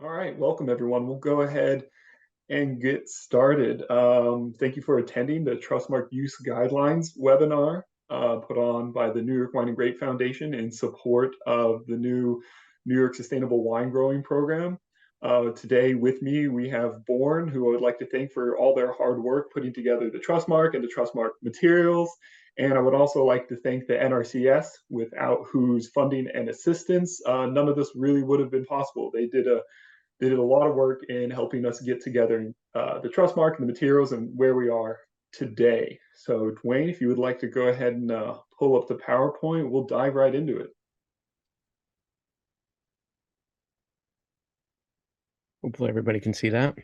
All right, welcome everyone. We'll go ahead and get started. Thank you for attending the Trustmark Use Guidelines webinar put on by the New York Wine and Grape Foundation in support of the new New York Sustainable Wine Growing Program. Today with me, we have Born, who I would like to thank for all their hard work putting together the Trustmark and the Trustmark materials. And I would also like to thank the NRCS, without whose funding and assistance, none of this really would have been possible. They did a lot of work in helping us get together the Trustmark and the materials and where we are today. So Dwayne, if you would like to go ahead and pull up the PowerPoint, we'll dive right into it. Hopefully everybody can see that.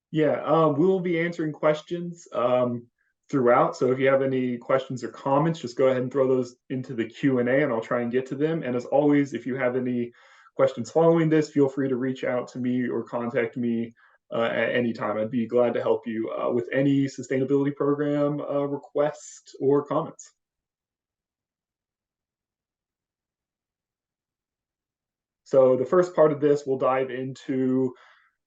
Yeah, we will be answering questions throughout. So if you have any questions or comments, just go ahead and throw those into the Q&A and I'll try and get to them. And as always, if you have any questions following this, feel free to reach out to me or contact me at any time. I'd be glad to help you with any sustainability program requests or comments. So the first part of this, we'll dive into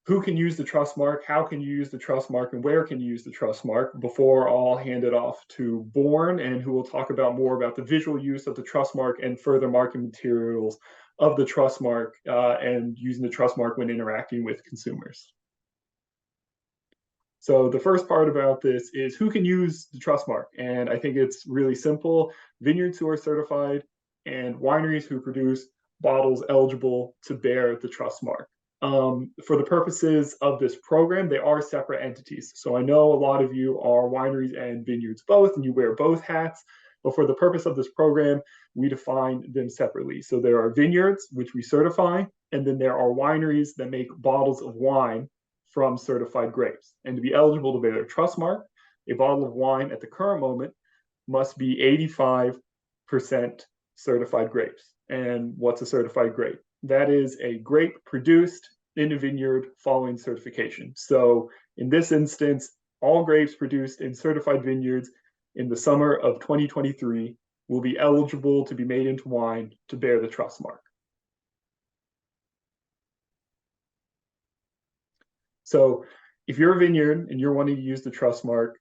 who can use the Trustmark, how can you use the Trustmark, and where can you use the Trustmark before I'll hand it off to Born, and who will talk about more about the visual use of the Trustmark and further marketing materials of the Trustmark and using the Trustmark when interacting with consumers. So the first part about this is who can use the Trustmark, and I think it's really simple. Vineyards who are certified and wineries who produce bottles eligible to bear the Trustmark. For the purposes of this program, they are separate entities. So I know a lot of you are wineries and vineyards both, and you wear both hats. But for the purpose of this program, we define them separately. So there are vineyards, which we certify, and then there are wineries that make bottles of wine from certified grapes. And to be eligible to bear their Trustmark, a bottle of wine at the current moment must be 85% certified grapes. And what's a certified grape? That is a grape produced in a vineyard following certification. So in this instance, all grapes produced in certified vineyards in the summer of 2023 will be eligible to be made into wine to bear the Trustmark. So if you're a vineyard and you're wanting to use the Trustmark,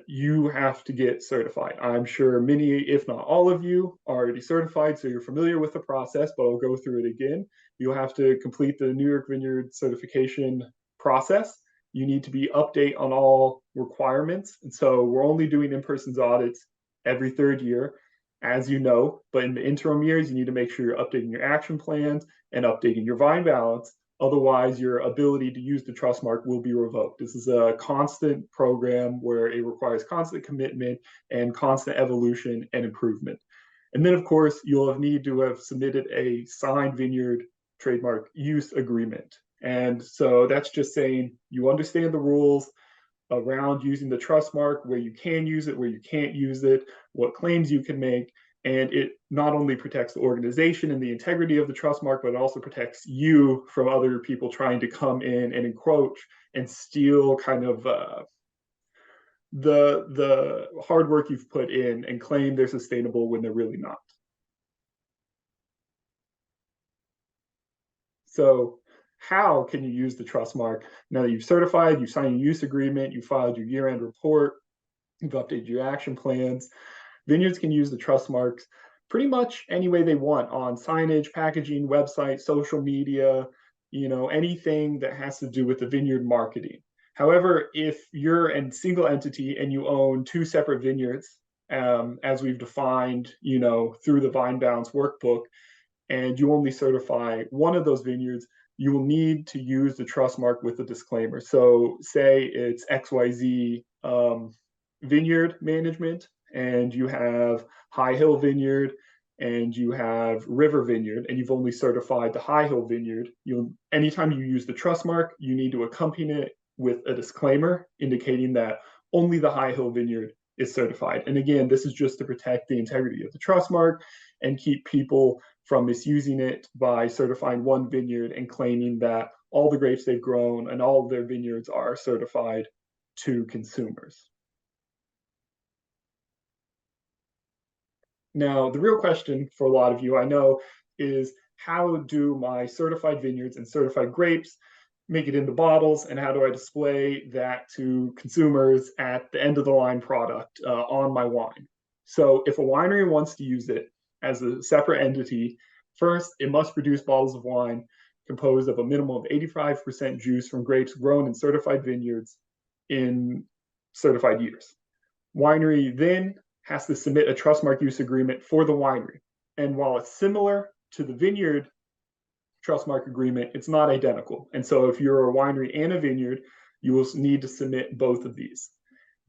you have to get certified. I'm sure many, if not all of you, are already certified, so you're familiar with the process, but I'll go through it again. You'll have to complete the New York Vineyard certification process. You need to be update on all requirements. And so we're only doing in-person audits every third year, as you know, but in the interim years, you need to make sure you're updating your action plans and updating your vine balance. Otherwise, your ability to use the Trustmark will be revoked. This is a constant program where it requires constant commitment and constant evolution and improvement. And then, of course, you'll need to have submitted a signed vineyard trademark use agreement. And so that's just saying you understand the rules around using the Trustmark, where you can use it, where you can't use it, what claims you can make, and it not only protects the organization and the integrity of the Trustmark, but it also protects you from other people trying to come in and encroach and steal kind of the hard work you've put in and claim they're sustainable when they're really not. So how can you use the Trustmark now that you've certified, you've signed a use agreement, you filed your year-end report, you've updated your action plans? Vineyards can use the Trustmarks pretty much any way they want on signage, packaging, website, social media, anything that has to do with the vineyard marketing. However, if you're a single entity and you own two separate vineyards, as we've defined, through the Vine Balance workbook, and you only certify one of those vineyards, you will need to use the Trustmark with a disclaimer. So say it's XYZ vineyard management, and you have High Hill Vineyard and you have River Vineyard, and you've only certified the High Hill Vineyard. Anytime you use the Trustmark, you need to accompany it with a disclaimer indicating that only the High Hill Vineyard is certified. And again, this is just to protect the integrity of the Trustmark and keep people from misusing it by certifying one vineyard and claiming that all the grapes they've grown and all of their vineyards are certified to consumers. Now, the real question for a lot of you, I know, is how do my certified vineyards and certified grapes make it into bottles, and how do I display that to consumers at the end of the line product on my wine? So if a winery wants to use it as a separate entity, first, it must produce bottles of wine composed of a minimum of 85% juice from grapes grown in certified vineyards in certified years. Winery then has to submit a trustmark use agreement for the winery. And while it's similar to the vineyard trustmark agreement, it's not identical. And so if you're a winery and a vineyard, you will need to submit both of these.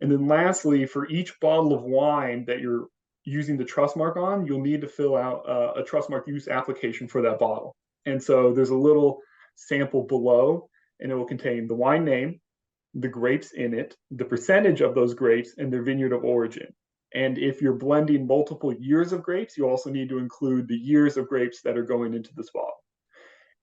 And then lastly, for each bottle of wine that you're using the trustmark on, you'll need to fill out a trustmark use application for that bottle. And so there's a little sample below, and it will contain the wine name, the grapes in it, the percentage of those grapes, and their vineyard of origin. And if you're blending multiple years of grapes, you also need to include the years of grapes that are going into this bottle.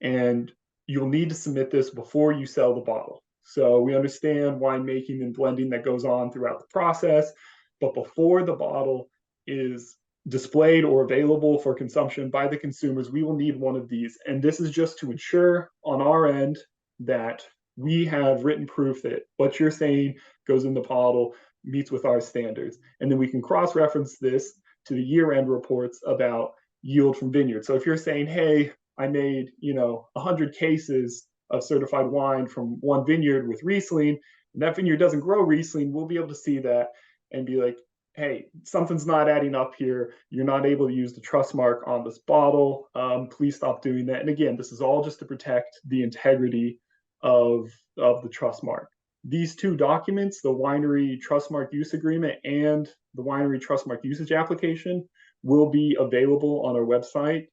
And you'll need to submit this before you sell the bottle. So we understand winemaking and blending that goes on throughout the process, but before the bottle is displayed or available for consumption by the consumers, we will need one of these. And this is just to ensure on our end that we have written proof that what you're saying goes in the bottle meets with our standards. And then we can cross-reference this to the year-end reports about yield from vineyards. So if you're saying, hey, I made 100 cases of certified wine from one vineyard with Riesling, and that vineyard doesn't grow Riesling, we'll be able to see that and be like, hey, something's not adding up here. You're not able to use the trust mark on this bottle. Please stop doing that. And again, this is all just to protect the integrity of the trust mark. These two documents, the winery trust mark use agreement and the winery trust mark usage application, will be available on our website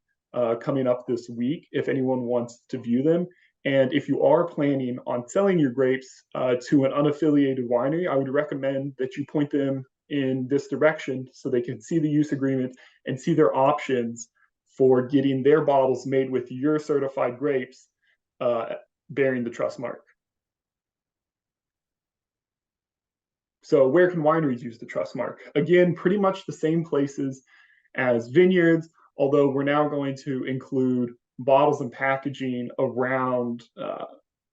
coming up this week if anyone wants to view them. And if you are planning on selling your grapes to an unaffiliated winery, I would recommend that you point them in this direction so they can see the use agreement and see their options for getting their bottles made with your certified grapes bearing the trust mark. So where can wineries use the trust mark? Again, pretty much the same places as vineyards, although we're now going to include bottles and packaging around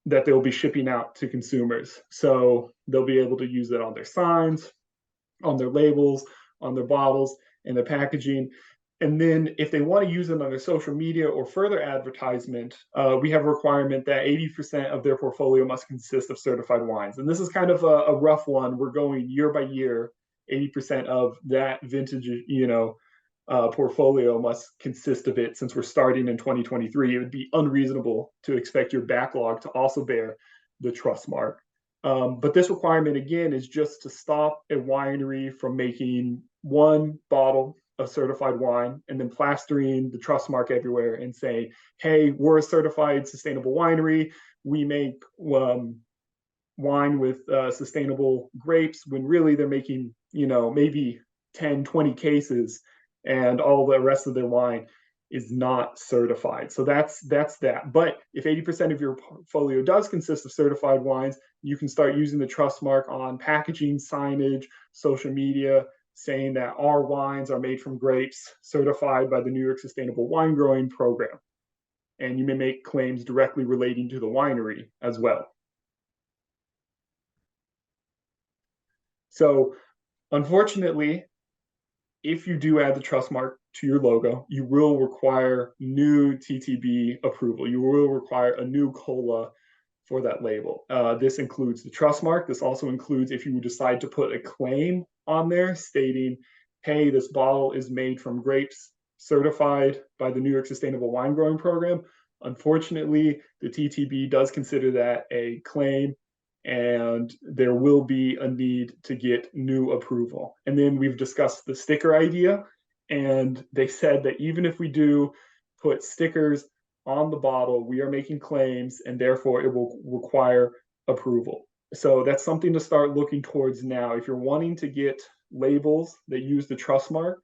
that they'll be shipping out to consumers. So they'll be able to use it on their signs, on their labels, on their bottles, and their packaging. And then if they want to use it on their social media or further advertisement, we have a requirement that 80% of their portfolio must consist of certified wines. And this is kind of a rough one. We're going year by year, 80% of that vintage, portfolio must consist of it. Since we're starting in 2023, it would be unreasonable to expect your backlog to also bear the trust mark. But this requirement, again, is just to stop a winery from making one bottle of certified wine and then plastering the trust mark everywhere and say, hey, we're a certified sustainable winery. We make wine with sustainable grapes, when really they're making, maybe 10, 20 cases, and all the rest of their wine is not certified. So that's that. But if 80% of your portfolio does consist of certified wines, you can start using the trust mark on packaging, signage, social media, saying that our wines are made from grapes certified by the New York Sustainable Winegrowing Program. And you may make claims directly relating to the winery as well. So unfortunately, if you do add the trust mark to your logo, you will require new TTB approval. You will require a new COLA for that label. This includes the trust mark. This also includes if you decide to put a claim on there stating, hey, this bottle is made from grapes certified by the New York Sustainable Winegrowing Program. Unfortunately, the TTB does consider that a claim, and there will be a need to get new approval. And then we've discussed the sticker idea, and they said that even if we do put stickers on the bottle, we are making claims, and therefore it will require approval. So that's something to start looking towards now. If you're wanting to get labels that use the trust mark,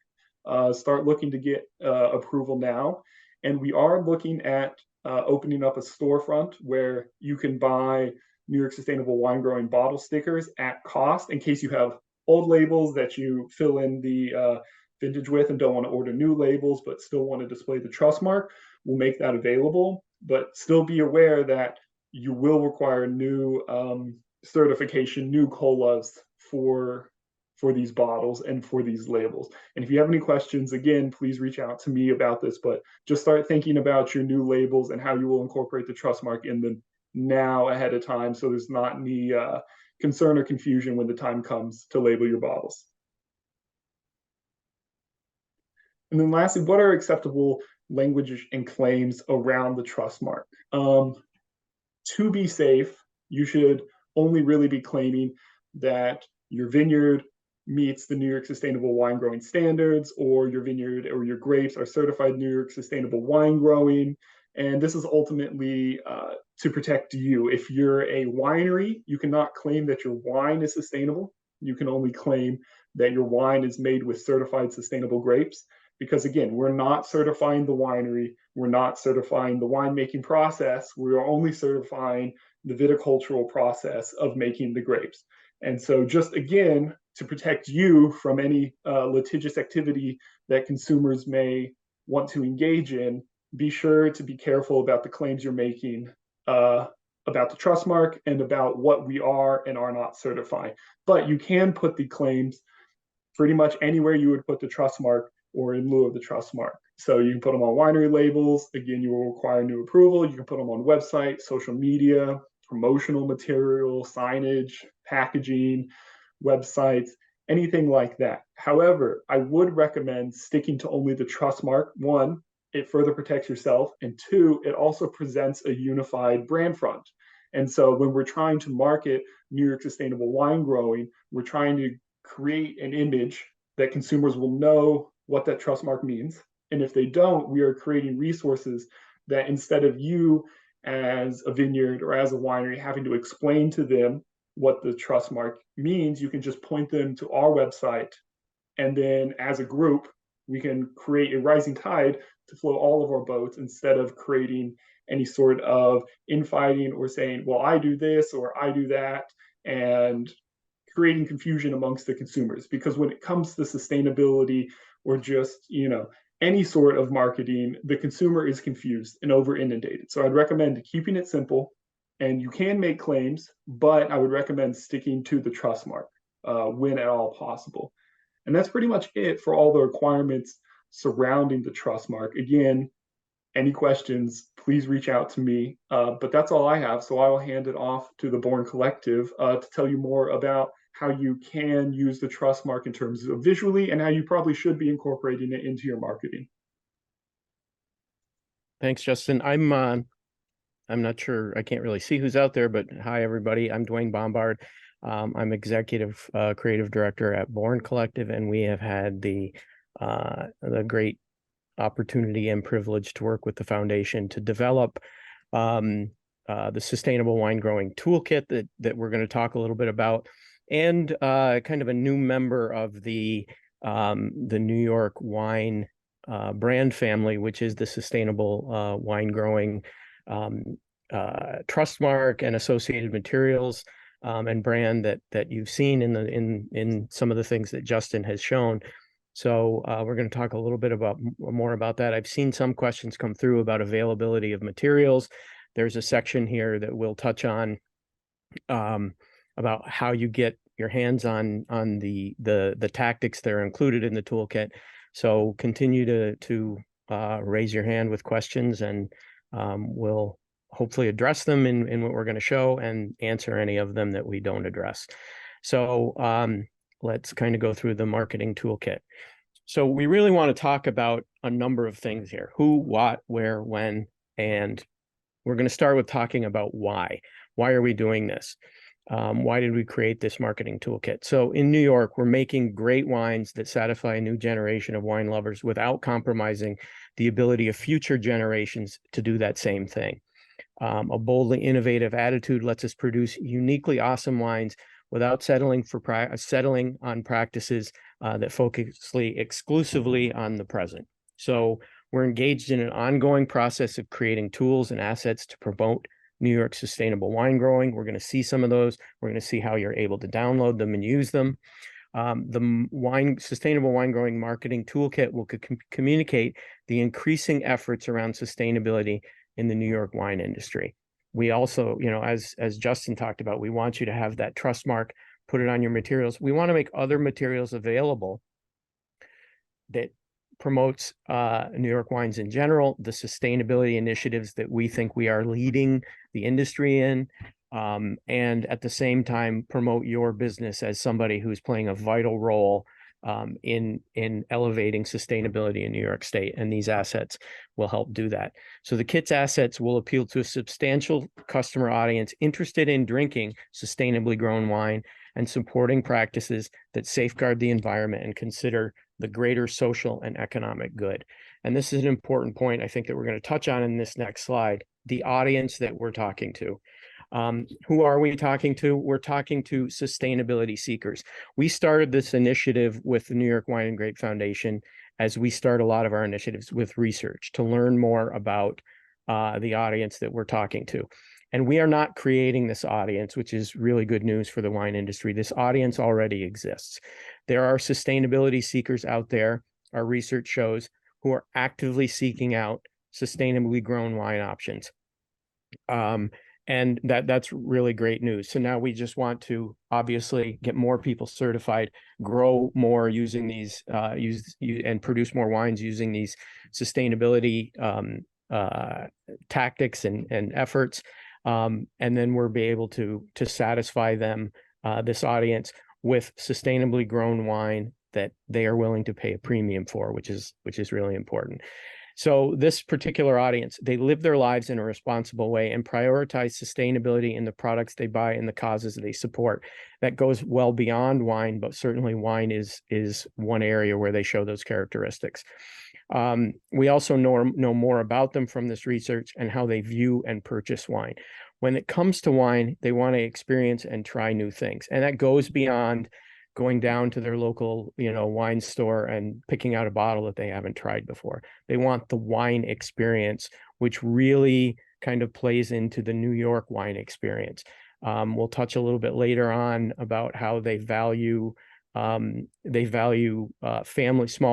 start looking to get approval now. And we are looking at opening up a storefront where you can buy New York Sustainable Winegrowing bottle stickers at cost in case you have old labels that you fill in the vintage with and don't want to order new labels, but still want to display the trust mark, we'll make that available. But still be aware that you will require new certification, new colas for these bottles and for these labels. And if you have any questions, again, please reach out to me about this, but just start thinking about your new labels and how you will incorporate the trust mark in them now ahead of time, so there's not any concern or confusion when the time comes to label your bottles. And then lastly, what are acceptable language and claims around the trust mark? To be safe, you should only really be claiming that your vineyard meets the New York Sustainable Wine Growing Standards, or your vineyard or your grapes are certified New York Sustainable Wine Growing. And this is ultimately to protect you. If you're a winery, you cannot claim that your wine is sustainable. You can only claim that your wine is made with certified sustainable grapes. Because again, we're not certifying the winery, we're not certifying the winemaking process, we are only certifying the viticultural process of making the grapes. And so just again, to protect you from any litigious activity that consumers may want to engage in, be sure to be careful about the claims you're making about the trust mark and about what we are and are not certifying. But you can put the claims pretty much anywhere you would put the trust mark or in lieu of the trust mark. So you can put them on winery labels. Again, you will require new approval. You can put them on website, social media, promotional material, signage, packaging, websites, anything like that. However, I would recommend sticking to only the trust mark. One, it further protects yourself. And two, it also presents a unified brand front. And so when we're trying to market New York Sustainable Wine Growing, we're trying to create an image that consumers will know what that trust mark means. And if they don't, we are creating resources that instead of you as a vineyard or as a winery having to explain to them what the trust mark means, you can just point them to our website. And then as a group, we can create a rising tide to float all of our boats instead of creating any sort of infighting or saying, well, I do this or I do that, and creating confusion amongst the consumers. Because when it comes to sustainability or just, any sort of marketing, the consumer is confused and over inundated. So I'd recommend keeping it simple, and you can make claims, but I would recommend sticking to the trust mark when at all possible. And that's pretty much it for all the requirements surrounding the trust mark. Again, any questions, please reach out to me. But that's all I have. So I will hand it off to the Born Collective to tell you more about how you can use the trust mark in terms of visually and how you probably should be incorporating it into your marketing. Thanks, Justin. I'm not sure, I can't really see who's out there, but hi, everybody. I'm Dwayne Bombard. I'm executive creative director at Born Collective, and we have had the great opportunity and privilege to work with the foundation to develop the Sustainable Wine Growing Toolkit that we're going to talk a little bit about, and kind of a new member of the New York wine brand family, which is the Sustainable Wine Growing trust mark and associated materials and brand that you've seen in some of the things that Justin has shown. So we're going to talk a little bit more about that. I've seen some questions come through about availability of materials. There's a section here that we'll touch on about how you get your hands on the tactics that are included in the toolkit. So continue to raise your hand with questions, and we'll hopefully address them in what we're going to show and answer any of them that we don't address. So let's kind of go through the marketing toolkit. So we really want to talk about a number of things here: who, what, where, when, and we're going to start with talking about why. Why are we doing this? Why did we create this marketing toolkit? So in New York, we're making great wines that satisfy a new generation of wine lovers without compromising the ability of future generations to do that same thing. A boldly innovative attitude lets us produce uniquely awesome wines without settling on practices that focus exclusively on the present. So we're engaged in an ongoing process of creating tools and assets to promote New York sustainable wine growing. We're going to see some of those. We're going to see how you're able to download them and use them. the Sustainable Wine Growing Marketing Toolkit will communicate the increasing efforts around sustainability in the New York wine industry. We also, as Justin talked about, we want you to have that trust mark, put it on your materials. We want to make other materials available that promotes New York wines in general, the sustainability initiatives that we think we are leading the industry in, and at the same time promote your business as somebody who's playing a vital role in elevating sustainability in New York State, and these assets will help do that. So the kit's assets will appeal to a substantial customer audience interested in drinking sustainably grown wine and supporting practices that safeguard the environment and consider the greater social and economic good. And this is an important point, I think, that we're going to touch on in this next slide, the audience that we're talking to. Who are we talking to? We're talking to sustainability seekers. We started this initiative with the New York Wine and Grape Foundation, as we start a lot of our initiatives with research to learn more about the audience that we're talking to. And we are not creating this audience, which is really good news for the wine industry. This audience already exists. There are sustainability seekers out there, our research shows, who are actively seeking out sustainably grown wine options. And that's really great news. So now we just want to obviously get more people certified, grow more using these, and produce more wines using these sustainability tactics and efforts. And then we'll be able to satisfy them, this audience, with sustainably grown wine that they are willing to pay a premium for, which is really important. So this particular audience, they live their lives in a responsible way and prioritize sustainability in the products they buy and the causes they support. That goes well beyond wine, but certainly wine is one area where they show those characteristics. We also know more about them from this research and how they view and purchase wine. When it comes to wine, they want to experience and try new things. And that goes beyond going down to their local, wine store and picking out a bottle that they haven't tried before. They want the wine experience, which really kind of plays into the New York wine experience. We'll touch a little bit later on about how they value small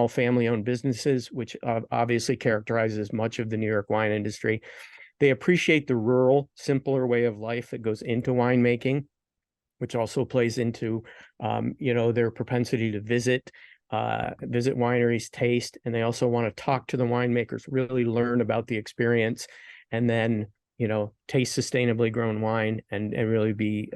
family-owned businesses, which obviously characterizes much of the New York wine industry. They appreciate the rural, simpler way of life that goes into winemaking, which also plays into, their propensity to visit wineries, taste, and they also want to talk to the winemakers, really learn about the experience, and then, taste sustainably grown wine and really be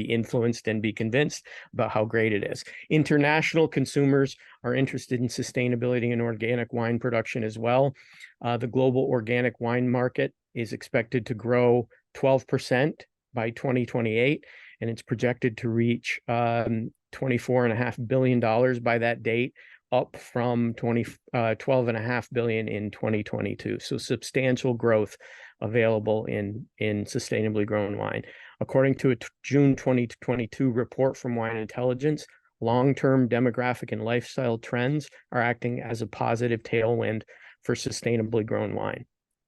influenced and be convinced about how great it is. International consumers are interested in sustainability and organic wine production as well. The global organic wine market is expected to grow 12% by 2028. And it's projected to reach $24.5 billion by that date, up from $12.5 billion in 2022. So substantial growth available in sustainably grown wine. According to a June 2022 report from Wine Intelligence, long-term demographic and lifestyle trends are acting as a positive tailwind for sustainably grown wine.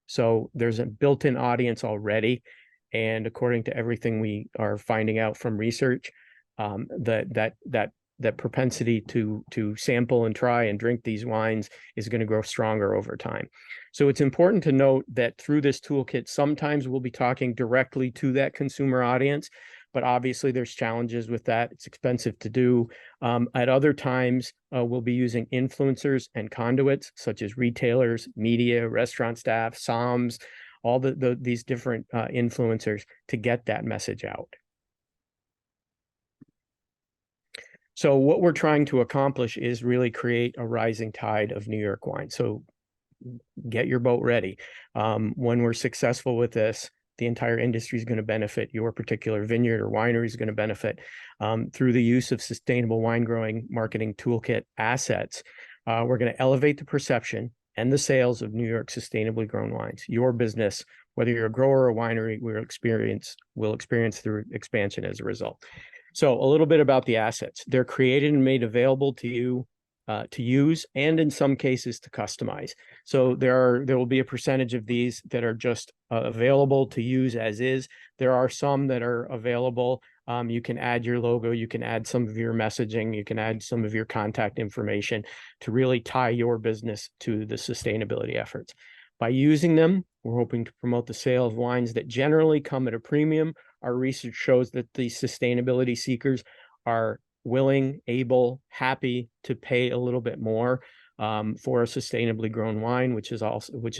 So there's a built-in audience already. And according to everything we are finding out from research, that propensity to sample and try and drink these wines is going to grow stronger over time. So it's important to note that through this toolkit, sometimes we'll be talking directly to that consumer audience, but obviously there's challenges with that. It's expensive to do. At other times, we'll be using influencers and conduits such as retailers, media, restaurant staff, SOMs, all these different influencers to get that message out. So what we're trying to accomplish is really create a rising tide of New York wine. So get your boat ready. When we're successful with this, the entire industry is going to benefit. Your particular vineyard or winery is going to benefit through the use of Sustainable Wine Growing Marketing Toolkit assets. We're going to elevate the perception and the sales of New York sustainably grown wines. Your business, whether you're a grower or a winery, will experience through expansion as a result. So a little bit about the assets. They're created and made available to you to use, and in some cases to customize. So there will be a percentage of these that are just available to use as is. There are some that are available You can add your logo, you can add some of your messaging, you can add some of your contact information to really tie your business to the sustainability efforts. By using them, we're hoping to promote the sale of wines that generally come at a premium. Our research shows that the sustainability seekers are willing, able, happy to pay a little bit more for a sustainably grown wine, which is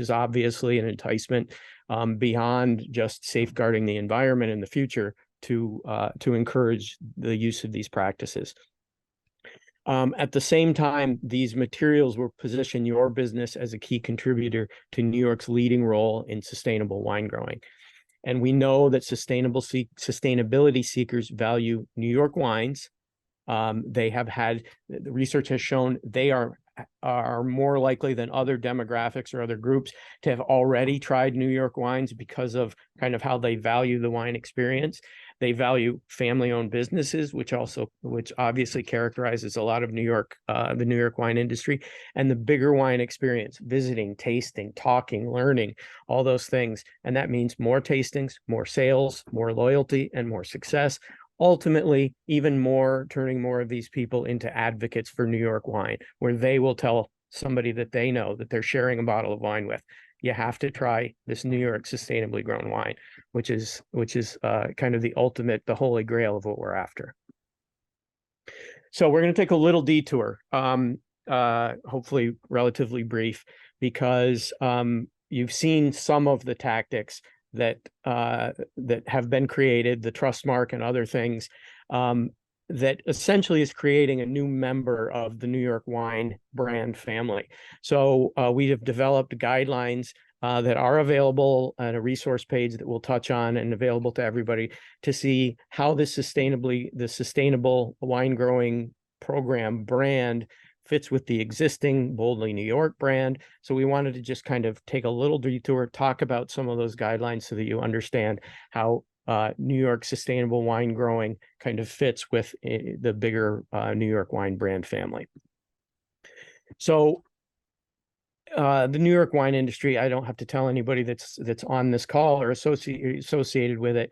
obviously an enticement beyond just safeguarding the environment in the future to encourage the use of these practices. At the same time, these materials will position your business as a key contributor to New York's leading role in sustainable wine growing. And we know that sustainability seekers value New York wines. The research has shown they are more likely than other demographics or other groups to have already tried New York wines because of kind of how they value the wine experience. They value family-owned businesses, which obviously characterizes a lot of New York, the New York wine industry, and the bigger wine experience, visiting, tasting, talking, learning, all those things. And that means more tastings, more sales, more loyalty, and more success. Ultimately, even more, turning more of these people into advocates for New York wine, where they will tell somebody that they know that they're sharing a bottle of wine with, you have to try this New York sustainably grown wine, which is kind of the ultimate, the holy grail of what we're after. So we're going to take a little detour, hopefully relatively brief, because you've seen some of the tactics that have been created, the trust mark and other things, that essentially is creating a new member of the New York wine brand family. So we have developed guidelines that are available on a resource page that we'll touch on and available to everybody to see how the sustainable wine growing program brand fits with the existing Boldly New York brand. So we wanted to just kind of take a little detour, talk about some of those guidelines so that you understand how New York sustainable wine growing kind of fits with the bigger New York wine brand family. So the New York wine industry, I don't have to tell anybody that's on this call or associated with it.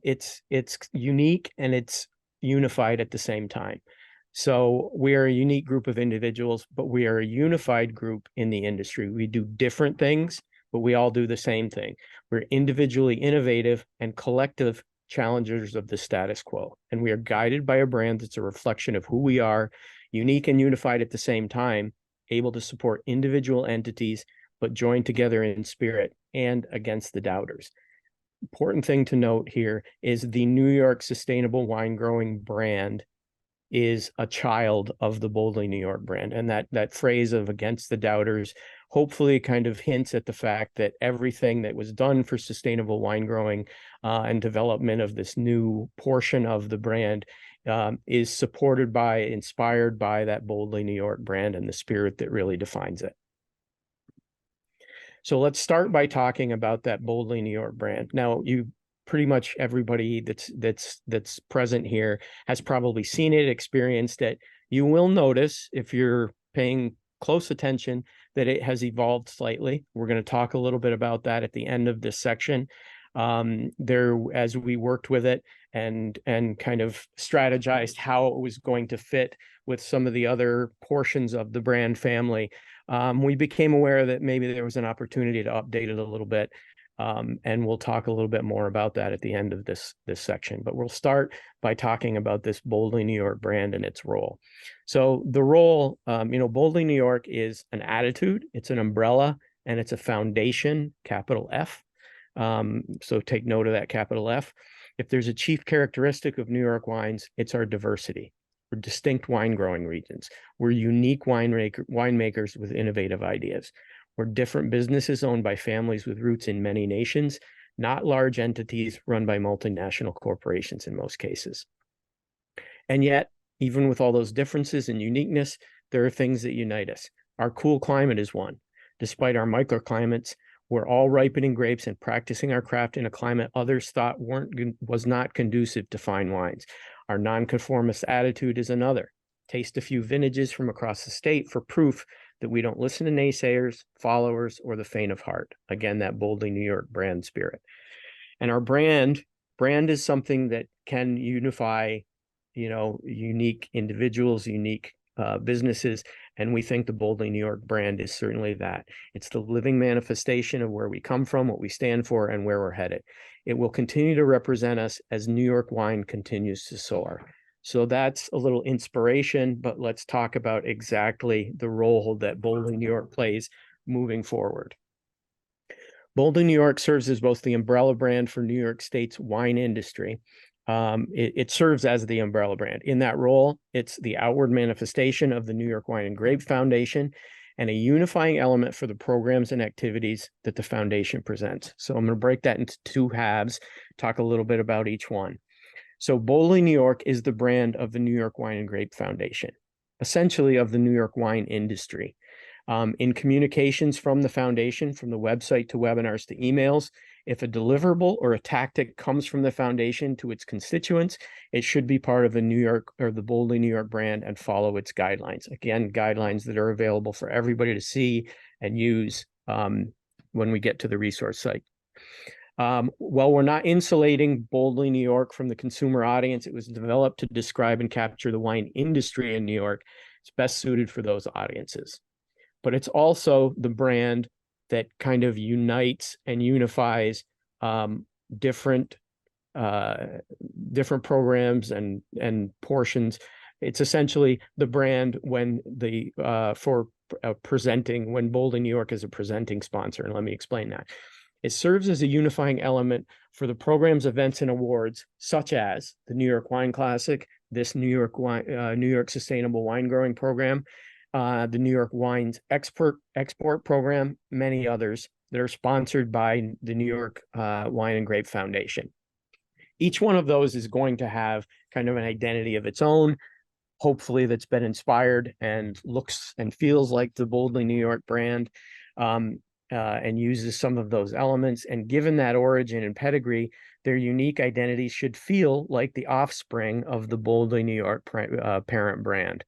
It's unique and it's unified at the same time. So we are a unique group of individuals, but we are a unified group in the industry. We do different things, but we all do the same thing. We're individually innovative and collective challengers of the status quo. And we are guided by a brand that's a reflection of who we are, unique and unified at the same time, able to support individual entities, but joined together in spirit and against the doubters. Important thing to note here is the New York sustainable wine growing brand is a child of the Boldly New York brand. And that phrase of against the doubters hopefully kind of hints at the fact that everything that was done for sustainable wine growing and development of this new portion of the brand is supported by, inspired by that Boldly New York brand and the spirit that really defines it. So let's start by talking about that Boldly New York brand. Now, pretty much everybody that's present here has probably seen it, experienced it. You will notice, if you're paying close attention, that it has evolved slightly. We're going to talk a little bit about that at the end of this section. As we worked with it and kind of strategized how it was going to fit with some of the other portions of the brand family, we became aware that maybe there was an opportunity to update it a little bit. And we'll talk a little bit more about that at the end of this section. But we'll start by talking about this Boldly New York brand and its role. So the role, Boldly New York is an attitude, it's an umbrella, and it's a foundation, capital F. So take note of that capital F. If there's a chief characteristic of New York wines, it's our diversity. We're distinct wine growing regions. We're unique winemakers with innovative ideas. We're different businesses owned by families with roots in many nations, not large entities run by multinational corporations in most cases. And yet, even with all those differences and uniqueness, there are things that unite us. Our cool climate is one. Despite our microclimates, we're all ripening grapes and practicing our craft in a climate others thought was not conducive to fine wines. Our nonconformist attitude is another. Taste a few vintages from across the state for proof that we don't listen to naysayers, followers, or the faint of heart. Again, that Boldly New York brand spirit. And our brand Brand is something that can unify, unique individuals, unique businesses. And we think the Boldly New York brand is certainly that. It's the living manifestation of where we come from, what we stand for, and where we're headed. It will continue to represent us as New York wine continues to soar. So that's a little inspiration, but let's talk about exactly the role that Boldly New York plays moving forward. Boldly New York serves as both the umbrella brand for New York State's wine industry. It serves as the umbrella brand. In that role, it's the outward manifestation of the New York Wine and Grape Foundation and a unifying element for the programs and activities that the foundation presents. So I'm going to break that into two halves, talk a little bit about each one. So Boldly New York is the brand of the New York Wine and Grape Foundation, essentially of the New York wine industry. In communications from the foundation, from the website to webinars to emails, if a deliverable or a tactic comes from the foundation to its constituents, it should be part of the New York or the Boldly New York brand and follow its guidelines. Again, guidelines that are available for everybody to see and use when we get to the resource site. While we're not insulating Boldly New York from the consumer audience, it was developed to describe and capture the wine industry in New York. It's best suited for those audiences. But it's also the brand that kind of unites and unifies different programs and portions. It's essentially the brand when presenting, when Boldly New York is a presenting sponsor, and let me explain that. It serves as a unifying element for the programs, events, and awards, such as the New York Wine Classic, this New York Sustainable Wine Growing Program, the New York Wines Export Program, many others that are sponsored by the New York Wine and Grape Foundation. Each one of those is going to have kind of an identity of its own, hopefully that's been inspired and looks and feels like the Boldly New York brand, and uses some of those elements. And given that origin and pedigree, their unique identities should feel like the offspring of the Boldly New York parent brand.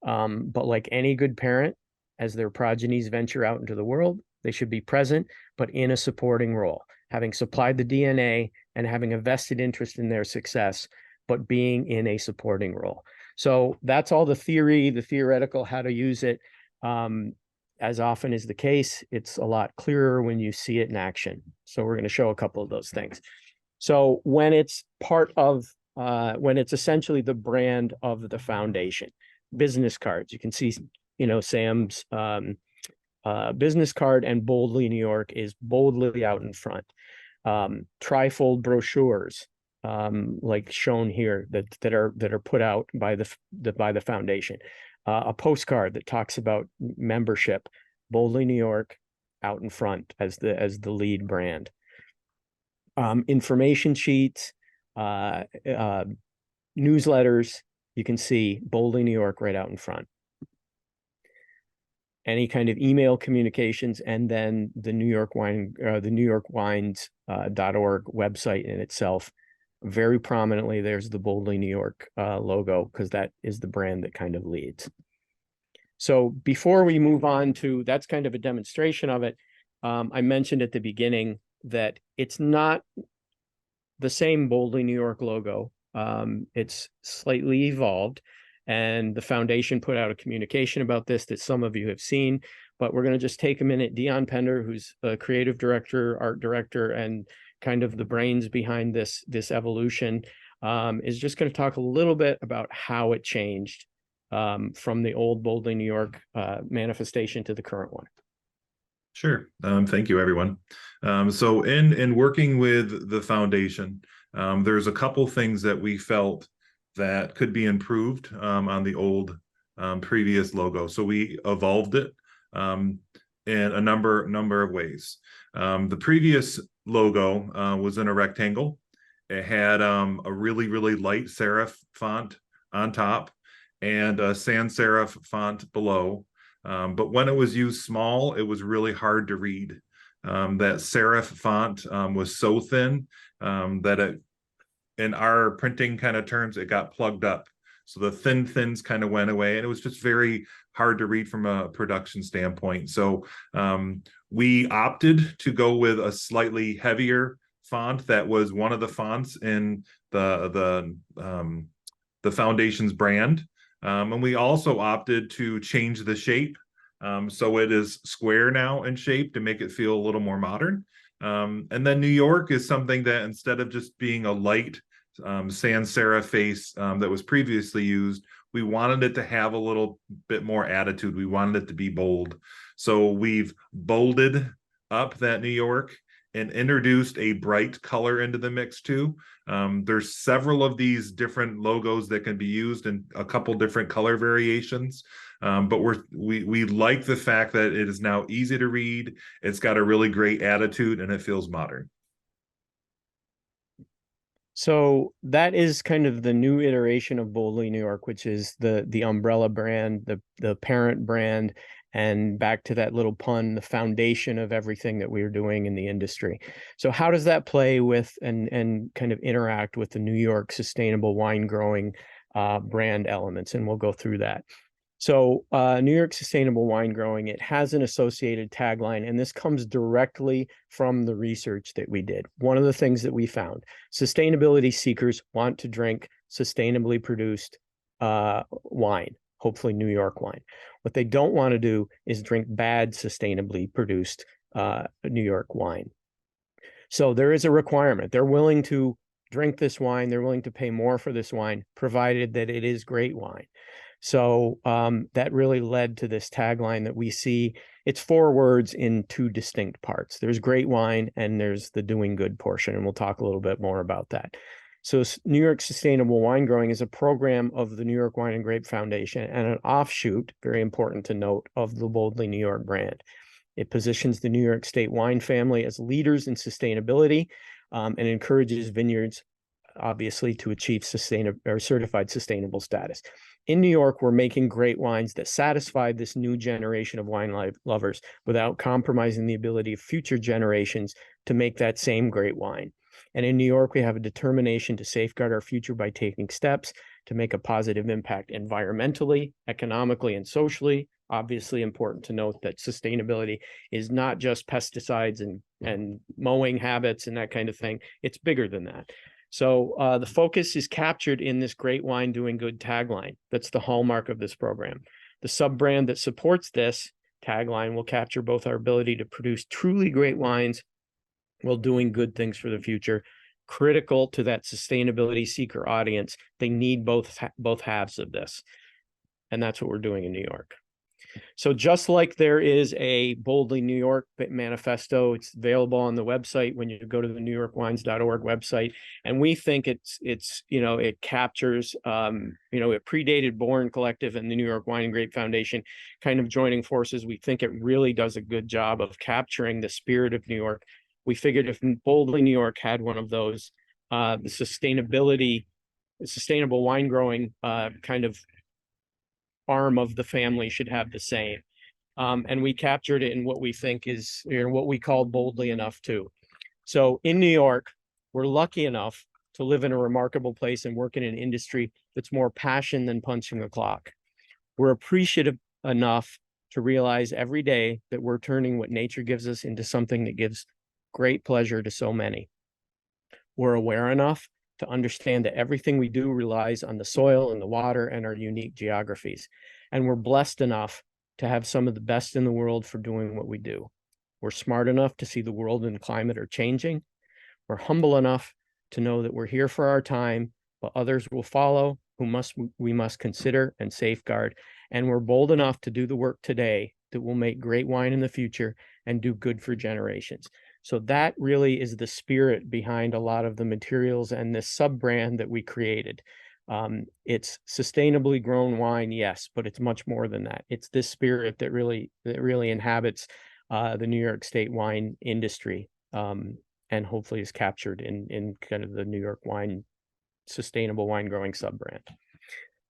But like any good parent, as their progenies venture out into the world, they should be present, but in a supporting role, having supplied the DNA and having a vested interest in their success, but being in a supporting role. So that's all the theory, the theoretical, how to use it. As often is the case, it's a lot clearer when you see it in action. So we're going to show a couple of those things. So when it's when it's essentially the brand of the foundation, business cards, you can see, Sam's business card, and Boldly New York is boldly out in front. Trifold brochures, like shown here, that are put out by the foundation. A postcard that talks about membership, Boldly New York out in front as the lead brand. Information sheets, newsletters, you can see Boldly New York right out in front. Any kind of email communications, and then the New York Wines, .org website in itself. Very prominently, there's the Boldly New York logo, because that is the brand that kind of leads. So before we move on to, that's kind of a demonstration of it. I mentioned at the beginning that it's not the same Boldly New York logo. It's slightly evolved, and the foundation put out a communication about this that some of you have seen, but we're going to just take a minute. Dion Pender, who's a creative director, art director, and kind of the brains behind this evolution, is just going to talk a little bit about how it changed from the old Boldly New York manifestation to the current one. Sure. Thank you, everyone. So in working with the foundation, there's a couple things that we felt that could be improved on the old previous logo. So we evolved it in a number of ways. The previous logo was in a rectangle. It had a really light serif font on top and a sans serif font below. But when it was used small, it was really hard to read. That serif font was so thin that it, in our printing kind of terms, it got plugged up. So the thins kind of went away, and it was just very hard to read from a production standpoint. So we opted to go with a slightly heavier font that was one of the fonts in the foundation's brand. And we also opted to change the shape. So it is square now in shape to make it feel a little more modern. And then New York is something that, instead of just being a light sans serif face that was previously used, we wanted it to have a little bit more attitude. We wanted it to be bold. So we've bolded up that New York and introduced a bright color into the mix too. There's several of these different logos that can be used in a couple different color variations. But we like the fact that it is now easy to read. It's got a really great attitude and it feels modern. So that is kind of the new iteration of Boldly New York, which is the umbrella brand, the parent brand, and back to that little pun, the foundation of everything that we're doing in the industry. So how does that play with and kind of interact with the New York sustainable wine growing brand elements? And we'll go through that. So New York Sustainable Wine Growing, it has an associated tagline, and this comes directly from the research that we did. One of the things that we found, sustainability seekers want to drink sustainably produced wine, hopefully New York wine. What they don't want to do is drink bad sustainably produced New York wine. So there is a requirement. They're willing to drink this wine. They're willing to pay more for this wine, provided that it is great wine. So that really led to this tagline that we see. It's 4 words in 2 distinct parts. There's great wine and there's the doing good portion, and we'll talk a little bit more about that. So New York Sustainable Wine Growing is a program of the New York Wine and Grape Foundation and an offshoot, very important to note, of the Boldly New York brand. It positions the New York State wine family as leaders in sustainability and encourages vineyards, obviously, to achieve certified sustainable status. In New York, we're making great wines that satisfy this new generation of wine lovers without compromising the ability of future generations to make that same great wine. And in New York, we have a determination to safeguard our future by taking steps to make a positive impact environmentally, economically, and socially. Obviously, important to note that sustainability is not just pesticides and mowing habits and that kind of thing. It's bigger than that. So the focus is captured in this great wine doing good tagline. That's the hallmark of this program. The sub-brand that supports this tagline will capture both our ability to produce truly great wines while doing good things for the future. Critical to that sustainability seeker audience. They need both halves of this. And that's what we're doing in New York. So just like there is a Boldly New York manifesto, it's available on the website when you go to the newyorkwines.org website. And we think it captures, it predated Born Collective and the New York Wine and Grape Foundation kind of joining forces. We think it really does a good job of capturing the spirit of New York. We figured if Boldly New York had one of those, the sustainable wine growing kind of arm of the family should have the same. And we captured it in what we think is what we call Boldly Enough too. So in New York, we're lucky enough to live in a remarkable place and work in an industry that's more passion than punching a clock. We're appreciative enough to realize every day that we're turning what nature gives us into something that gives great pleasure to so many. We're aware enough to understand that everything we do relies on the soil and the water and our unique geographies. And we're blessed enough to have some of the best in the world for doing what we do. We're smart enough to see the world and climate are changing. We're humble enough to know that we're here for our time, but others will follow we must consider and safeguard. And we're bold enough to do the work today that will make great wine in the future and do good for generations. So that really is the spirit behind a lot of the materials and this sub-brand that we created. It's sustainably grown wine, yes, but it's much more than that. It's this spirit that really inhabits the New York State wine industry, and hopefully is captured in kind of the New York wine sustainable wine growing sub-brand.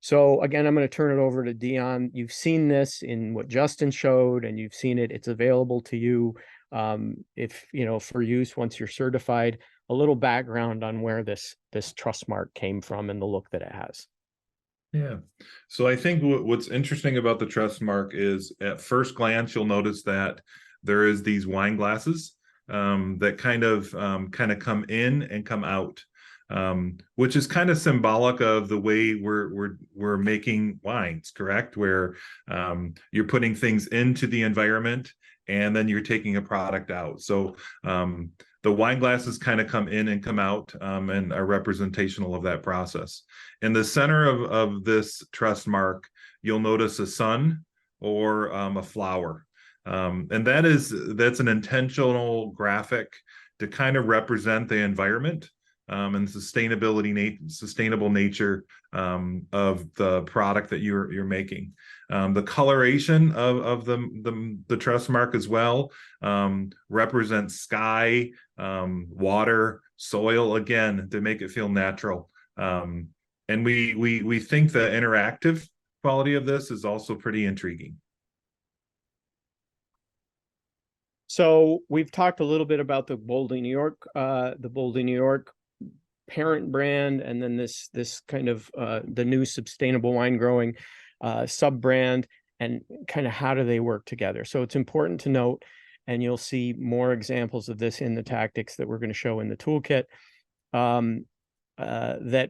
So again, I'm going to turn it over to Dion. You've seen this in what Justin showed, and you've seen it. It's available to you. If for use once you're certified, a little background on where this trust mark came from and the look that it has. Yeah. So I think what's interesting about the trust mark is at first glance, you'll notice that there is these wine glasses. that kind of come in and come out, which is kind of symbolic of the way we're making wines, correct? Where you're putting things into the environment and then you're taking a product out. So the wine glasses kind of come in and come out, and are representational of that process. In the center of this trust mark, you'll notice a sun or a flower. And that's an intentional graphic to kind of represent the environment and sustainable nature of the product that you're making. The coloration of the trust mark as well represents sky, water, soil, again, to make it feel natural. And we think the interactive quality of this is also pretty intriguing. So we've talked a little bit about the Boldly New York parent brand, and then this kind of the new sustainable wine growing sub brand, and kind of how do they work together. So it's important to note, and you'll see more examples of this in the tactics that we're going to show in the toolkit, that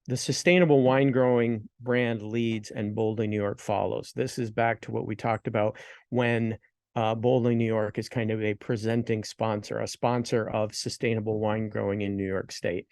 the sustainable wine growing brand leads and Boldly New York follows. This is back to what we talked about when Boldly New York is kind of a presenting sponsor, a sponsor of sustainable wine growing in New York State.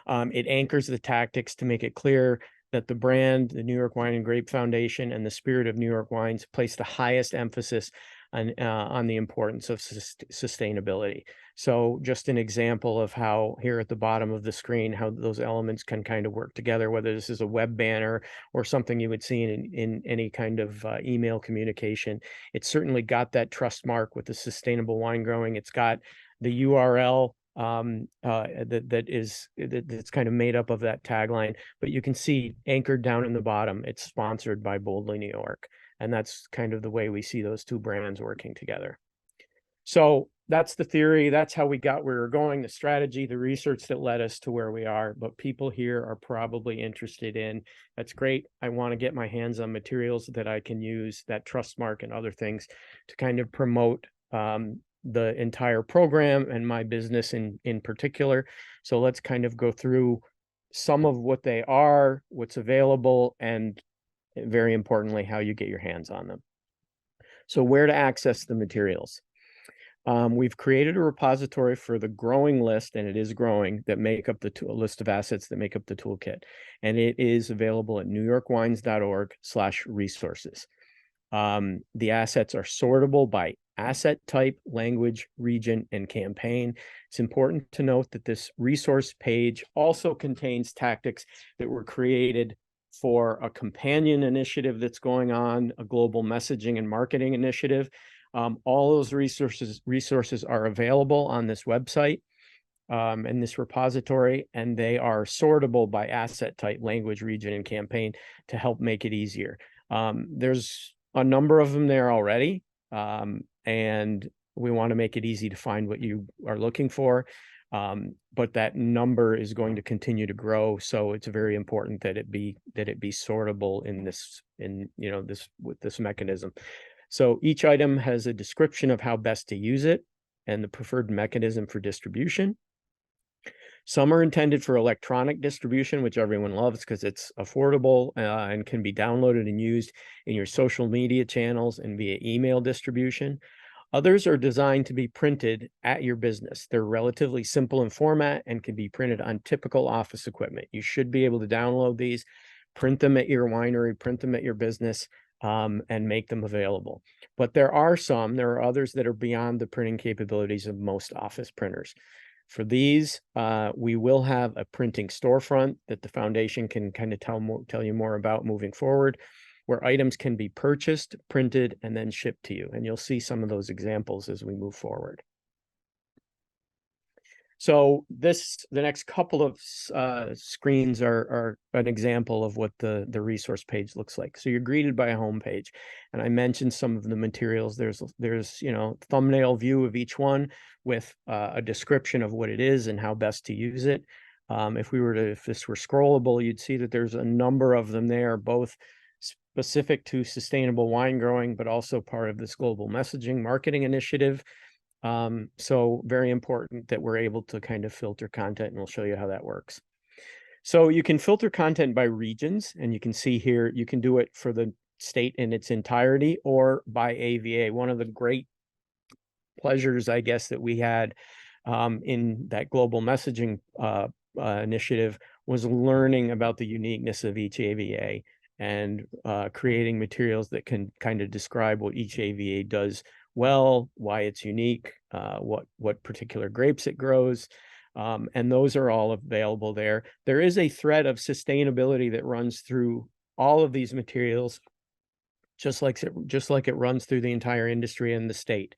It anchors the tactics to make it clear that the brand, the New York Wine and Grape Foundation, and the Spirit of New York Wines place the highest emphasis on the importance of sustainability. So just an example of how here at the bottom of the screen, how those elements can kind of work together, whether this is a web banner or something you would see in any kind of email communication. It's certainly got that trust mark with the sustainable wine growing. It's got the URL that's kind of made up of that tagline, but you can see anchored down in the bottom, it's sponsored by Boldly New York. And that's kind of the way we see those two brands working together. So that's the theory. That's how we got where we're going, the strategy, the research that led us to where we are. But people here are probably interested in, that's great, I want to get my hands on materials that I can use, that trust mark and other things to kind of promote the entire program and my business in particular. So let's kind of go through some of what they are, what's available, and very importantly, how you get your hands on them. So where to access the materials. We've created a repository for the growing list, and it is growing, that make up the list of assets that make up the toolkit. And it is available at newyorkwines.org/resources. The assets are sortable by asset type, language, region, and campaign. It's important to note that this resource page also contains tactics that were created for a companion initiative that's going on, a global messaging and marketing initiative. All those resources are available on this website in this repository, and they are sortable by asset type, language, region, and campaign to help make it easier. There's a number of them there already, and we want to make it easy to find what you are looking for. But that number is going to continue to grow, so it's very important that it be sortable with this mechanism. So each item has a description of how best to use it and the preferred mechanism for distribution. Some are intended for electronic distribution, which everyone loves because it's affordable and can be downloaded and used in your social media channels and via email distribution. Others are designed to be printed at your business. They're relatively simple in format and can be printed on typical office equipment. You should be able to download these, print them at your winery, print them at your business, and make them available. But there are others that are beyond the printing capabilities of most office printers. For these, we will have a printing storefront that the foundation can kind of tell you more about moving forward, where items can be purchased, printed, and then shipped to you. And you'll see some of those examples as we move forward. So the next couple of screens are an example of what the resource page looks like. So you're greeted by a home page, and I mentioned some of the materials. There's thumbnail view of each one with a description of what it is and how best to use it. If this were scrollable, you'd see that there's a number of them there, both specific to sustainable wine growing, but also part of this global messaging marketing initiative. So very important that we're able to kind of filter content, and we'll show you how that works. So you can filter content by regions, and you can see here, you can do it for the state in its entirety or by AVA. One of the great pleasures, I guess, that we had in that global messaging initiative was learning about the uniqueness of each AVA and creating materials that can kind of describe what each AVA does well, why it's unique, what particular grapes it grows. And those are all available there. There is a thread of sustainability that runs through all of these materials, just like it runs through the entire industry and the state.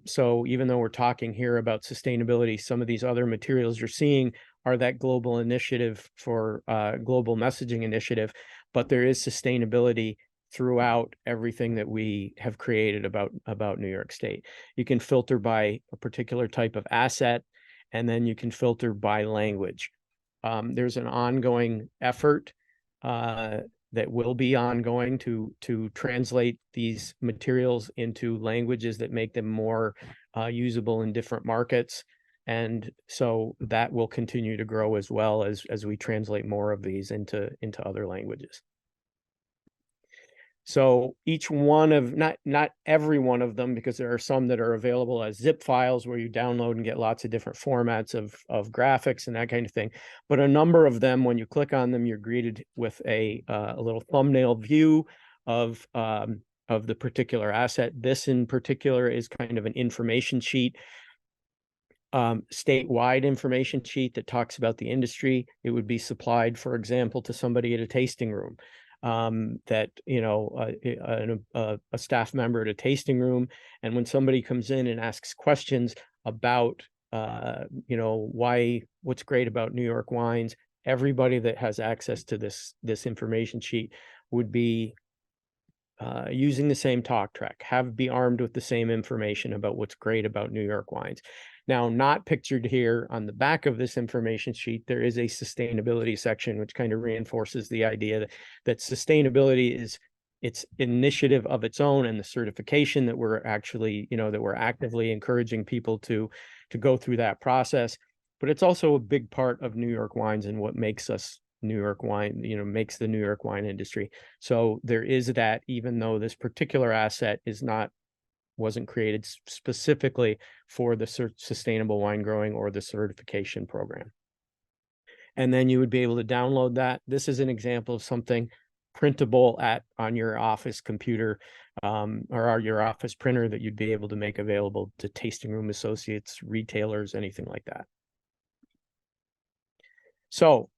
So even though we're talking here about sustainability, some of these other materials you're seeing are that global initiative for global messaging initiative, but there is sustainability throughout everything that we have created about New York State. You can filter by a particular type of asset, and then you can filter by language. There's an ongoing effort that will be ongoing to translate these materials into languages that make them more usable in different markets. And so that will continue to grow as well as we translate more of these into other languages. So each one of, not every one of them, because there are some that are available as zip files where you download and get lots of different formats of graphics and that kind of thing. But a number of them, when you click on them, you're greeted with a little thumbnail view of the particular asset. This in particular is kind of an information sheet, statewide information sheet that talks about the industry. It would be supplied, for example, to somebody at a tasting room. That, you know, a staff member at a tasting room, and when somebody comes in and asks questions about, you know, what's great about New York wines, everybody that has access to this information sheet would be using the same talk track, be armed with the same information about what's great about New York wines. Now, not pictured here on the back of this information sheet, there is a sustainability section, which kind of reinforces the idea that sustainability is its initiative of its own, and the certification that we're actually, you know, that we're actively encouraging people to go through that process. But it's also a big part of New York wines and what makes us New York wine, you know, makes the New York wine industry. So there is that, even though this particular asset wasn't created specifically for the sustainable wine growing or the certification program. And then you would be able to download that. This is an example of something printable on your office computer, or your office printer, that you'd be able to make available to tasting room associates, retailers, anything like that. So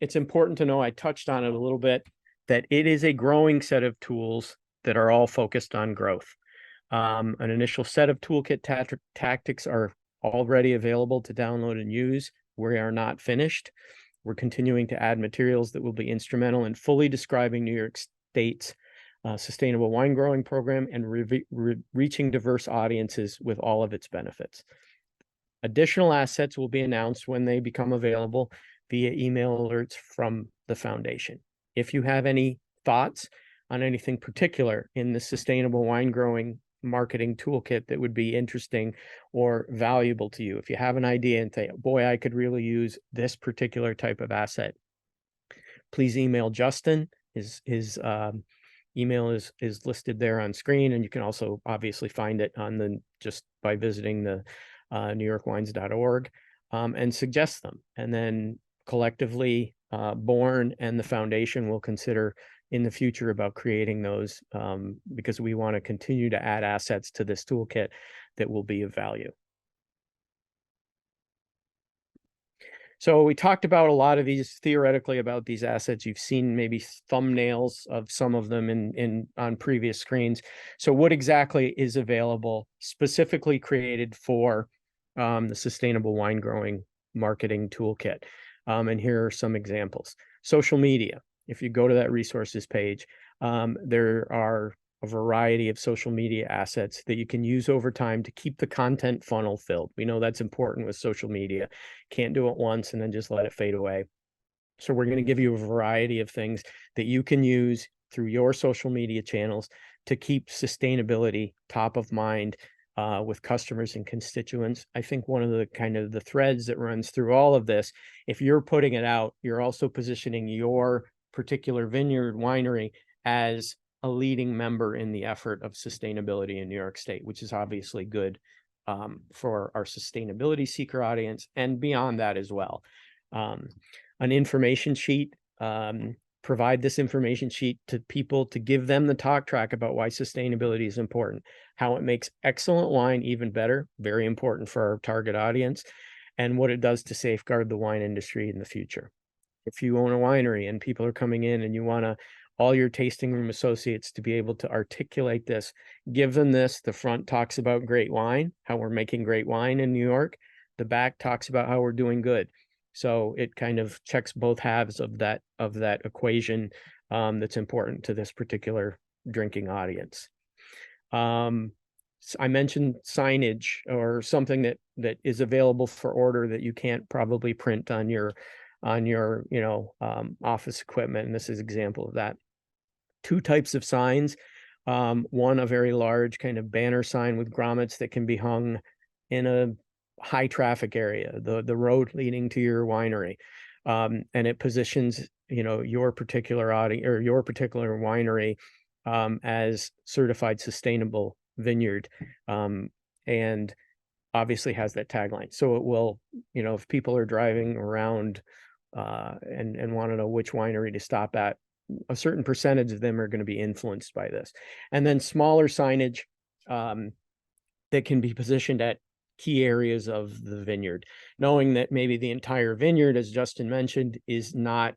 it's important to know, I touched on it a little bit, that it is a growing set of tools that are all focused on growth. An initial set of toolkit tactics are already available to download and use. We are not finished. We're continuing to add materials that will be instrumental in fully describing New York State's sustainable wine growing program and reaching diverse audiences with all of its benefits. Additional assets will be announced when they become available via email alerts from the foundation. If you have any thoughts on anything particular in the sustainable wine growing marketing toolkit that would be interesting or valuable to you, if you have an idea and say, boy, I could really use this particular type of asset, please email Justin. His email is listed there on screen, and you can also obviously find it on just by visiting the newyorkwines.org, and suggest them. And then collectively, Born and the foundation will consider in the future about creating those, because we want to continue to add assets to this toolkit that will be of value. So we talked about a lot of these theoretically about these assets. You've seen maybe thumbnails of some of them on previous screens. So what exactly is available specifically created for the sustainable wine growing marketing toolkit? And here are some examples. Social media. If you go to that resources page, there are a variety of social media assets that you can use over time to keep the content funnel filled. We know that's important with social media. Can't do it once and then just let it fade away. So we're going to give you a variety of things that you can use through your social media channels to keep sustainability top of mind with customers and constituents. I think one of the kind of the threads that runs through all of this, if you're putting it out, you're also positioning your particular vineyard winery as a leading member in the effort of sustainability in New York State, which is obviously good for our sustainability seeker audience and beyond that as well. An information sheet, provide this information sheet to people to give them the talk track about why sustainability is important, how it makes excellent wine even better, very important for our target audience, and what it does to safeguard the wine industry in the future. If you own a winery and people are coming in and you want all your tasting room associates to be able to articulate this, give them this. The front talks about great wine, how we're making great wine in New York. The back talks about how we're doing good. So it kind of checks both halves of that equation that's important to this particular drinking audience. I mentioned signage or something that is available for order that you can't probably print on your office equipment, and this is an example of that. Two types of signs. One, a very large kind of banner sign with grommets that can be hung in a high traffic area, the road leading to your winery, and it positions your particular audience or your particular winery as certified sustainable vineyard, and obviously has that tagline. So it will, if people are driving around and want to know which winery to stop at, a certain percentage of them are going to be influenced by this. And then smaller signage that can be positioned at key areas of the vineyard, knowing that maybe the entire vineyard, as Justin mentioned, is not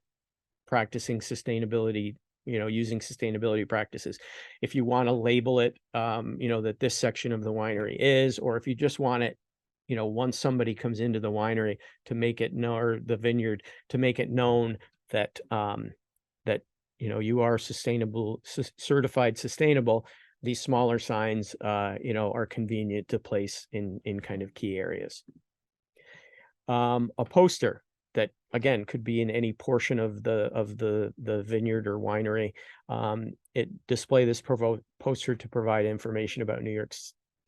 practicing sustainability, using sustainability practices. If you want to label it, that this section of the winery is, or if you just want it, once somebody comes into the winery to make it know, or the vineyard to make it known that, you are certified sustainable, these smaller signs, are convenient to place in kind of key areas. A poster that, again, could be in any portion of the vineyard or winery. It display this poster to provide information about New York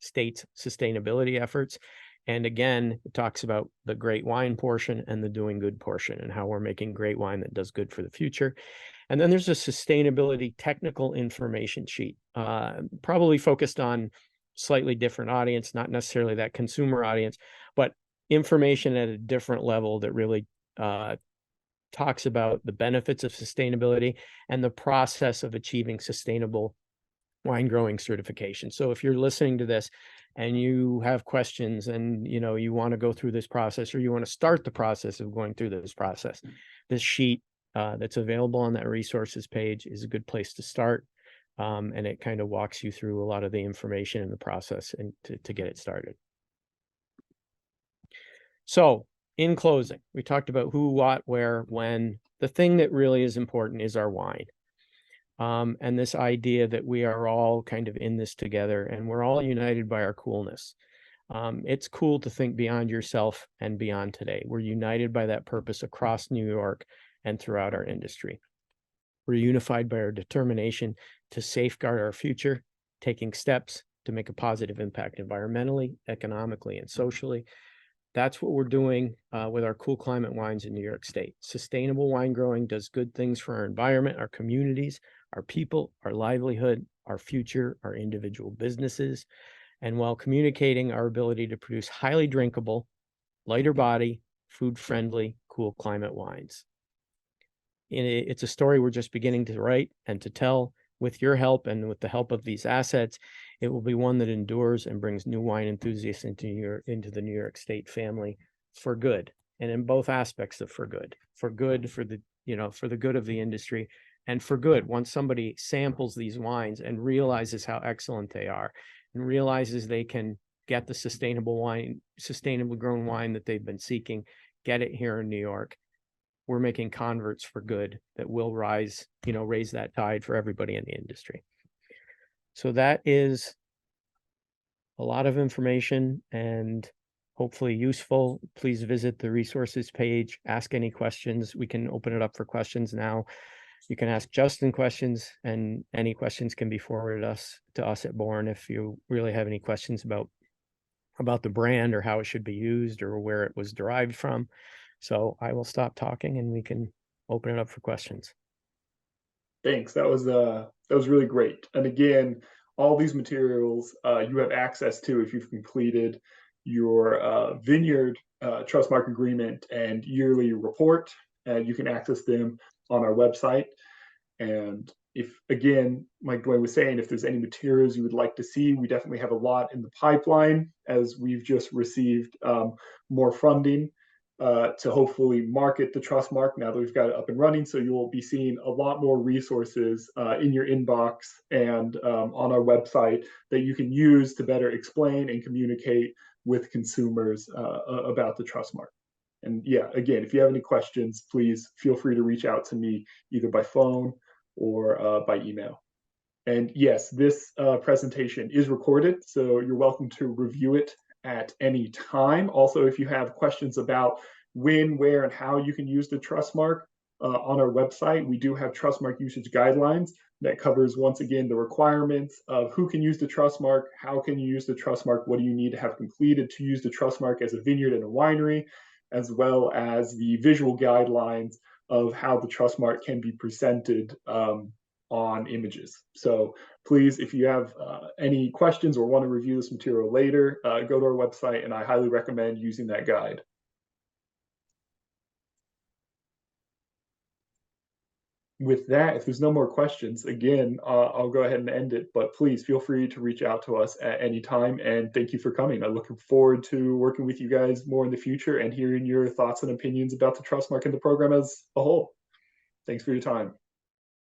State's sustainability efforts. And again, it talks about the great wine portion and the doing good portion and how we're making great wine that does good for the future. And then there's a sustainability technical information sheet, probably focused on slightly different audience, not necessarily that consumer audience, but information at a different level that really talks about the benefits of sustainability and the process of achieving sustainable wine growing certification. So if you're listening to this and you have questions and you want to go through this process, or you want to start the process of going through this process, this sheet that's available on that resources page is a good place to start. And it kind of walks you through a lot of the information in the process and to get it started. So in closing, we talked about who, what, where, when. The thing that really is important is our wine. And this idea that we are all kind of in this together and we're all united by our coolness. It's cool to think beyond yourself and beyond today. We're united by that purpose across New York and throughout our industry. We're unified by our determination to safeguard our future, taking steps to make a positive impact environmentally, economically, and socially. That's what we're doing with our Cool Climate Wines in New York State. Sustainable wine growing does good things for our environment, our communities, our people, our livelihood, our future, our individual businesses, and while communicating our ability to produce highly drinkable, lighter body, food-friendly, cool climate wines. It's a story we're just beginning to write and to tell. With your help and with the help of these assets, it will be one that endures and brings new wine enthusiasts into the New York State family for good, and in both aspects of for good for the good of the industry, and for good once somebody samples these wines and realizes how excellent they are and realizes they can get the sustainable grown wine that they've been seeking, get it here in New York. We're making converts for good that will raise that tide for everybody in the industry. So that is a lot of information and hopefully useful. Please visit the resources page, ask any questions. We can open it up for questions now. You can ask Justin questions, and any questions can be forwarded to us at Bourne if you really have any questions about about the brand or how it should be used or where it was derived from. So I will stop talking and we can open it up for questions. Thanks. That was really great. And again, all these materials you have access to if you've completed your vineyard trustmark agreement and yearly report. You can access them on our website. And if, again, like Dwayne was saying, if there's any materials you would like to see, we definitely have a lot in the pipeline, as we've just received more funding to hopefully market the Trustmark now that we've got it up and running. So you'll be seeing a lot more resources in your inbox and on our website that you can use to better explain and communicate with consumers about the Trustmark. And yeah, again, if you have any questions, please feel free to reach out to me either by phone or by email. And yes, this presentation is recorded, so you're welcome to review it at any time. Also, if you have questions about when, where, and how you can use the Trustmark on our website, we do have Trustmark usage guidelines that covers, once again, the requirements of who can use the Trustmark, how can you use the Trustmark, what do you need to have completed to use the Trustmark as a vineyard and a winery, as well as the visual guidelines of how the Trustmark can be presented on images. So please, if you have any questions or want to review this material later, go to our website, and I highly recommend using that guide. With that, if there's no more questions, again, I'll go ahead and end it, but please feel free to reach out to us at any time, and thank you for coming. I'm looking forward to working with you guys more in the future and hearing your thoughts and opinions about the Trustmark and the program as a whole. Thanks for your time.